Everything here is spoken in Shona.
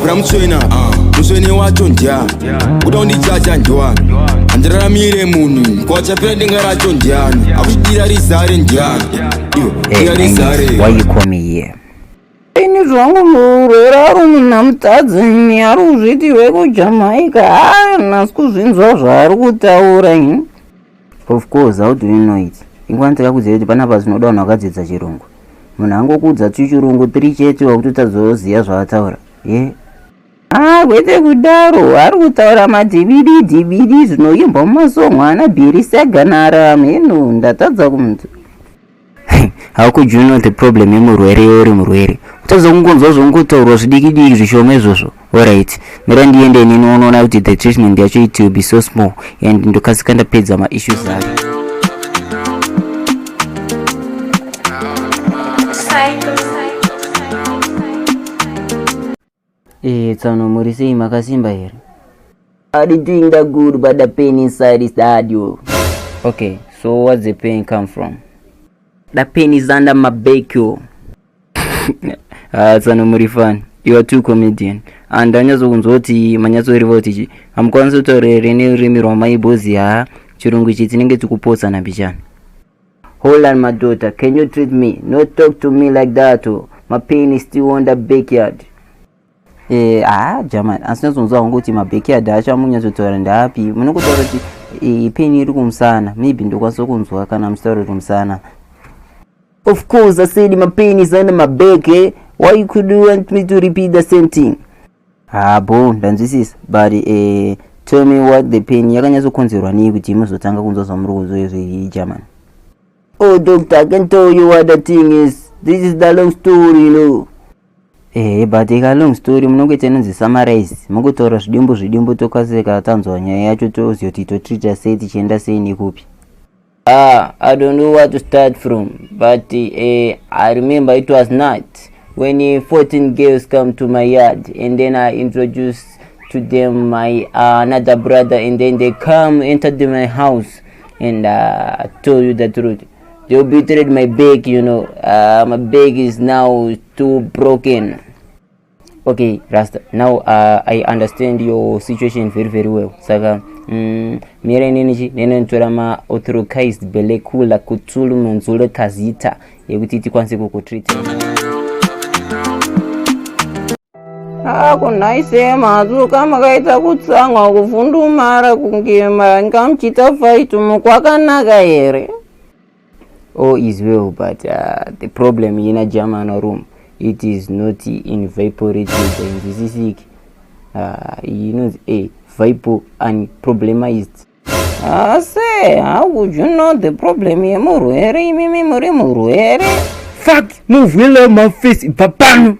Abra mswena mswene wacho ndiani kuda undichacha ndiwani andiraramire munhu kwachapira denga racho ndiani akuchidira rizare ndiani dira rizare. Why you call me here? Ini zvangu murwere ari muna mutadzini ari kuzviti wekujamaica haanasi kuzvinzwa zvaari kutaura ini. Of course, how do you know it? Ingwa ndikakuziva kuti panapa zvinoda vanhu vakadzidza chirungu. Munhu angokudza tu chirungu 3 chete wakutotadzoziva zvaataura. Kwete kudaro ari kutaura madhibidi zvinoimbwa mumasongo ana Bhiri Saganara meno ndatadza kumuntu. How could you know the problem yemurwere uri murwere? Utadza kungonzwa zvongotaurwa zvidiki zvishoma izvozvo. Alright, mira ndiende nini unoona kuti the treatment yacho it will be so small and ndokasika ndapedza ma-issues ake. Tsano muri sei makasimba here? Are doing that good but the pain inside is bad yo. Okay, so what's the pain come from? The pain is under my back yo. Tsano muri fan. You are too comedian. And anyazokunzwa kuti manyatsoriva kuti hamukwanisi kutaurira nerurimi rwamaibhozi chirungu ichi tinenge tikupotsa nambichana. Hold on my daughter, can you treat me? Not talk to me like that oh. My pain is still on the backyard. Jamani, asinazonzwa kuti mabackyard acho amunyatsotaura ndapi. Munokutaura kuti pain iri kumusana. Maybe ndokwanisa kunzwa kana muchitaura kumusana. Of course, I said my pain is under my back, eh? Why you could want me to repeat the same thing? Ndanzwisisa. But tell me what the pain yakanyatsokonzerwa nei kuti muzotanga kunzwa zvamuri kuzwa izvi German. Oh doctor, I can tell you what the thing is. This is the long story, you know. But a long story munongete nonzi summarize. Mungotaura zvidimbo tokasika tanzwa nyaya yacho toziva kuti totreata sei tichienda sei nekupi. I don't know where to start from, but I remember it was night when 14 girls come to my yard, and then I introduced to them my another brother, and then they entered my house, and I told you the truth. They obliterated my back, you know. My back is now too broken. Okay, Rasta. Now I understand your situation very, very well. Saka, mira nini nenentora ma authorized belekula kutsulu munzule kazita yekuti tikwanise kukutreat. Kunaise mazuka makaita kutsanga kuvundumara kungema ngamchita fight mukwakanaka here. All is well, but the problem in a German room, it is not evaporated. This is sick. You know, vapor and problemized. Say, how would you know the problem? Fuck, move, will my face, papa.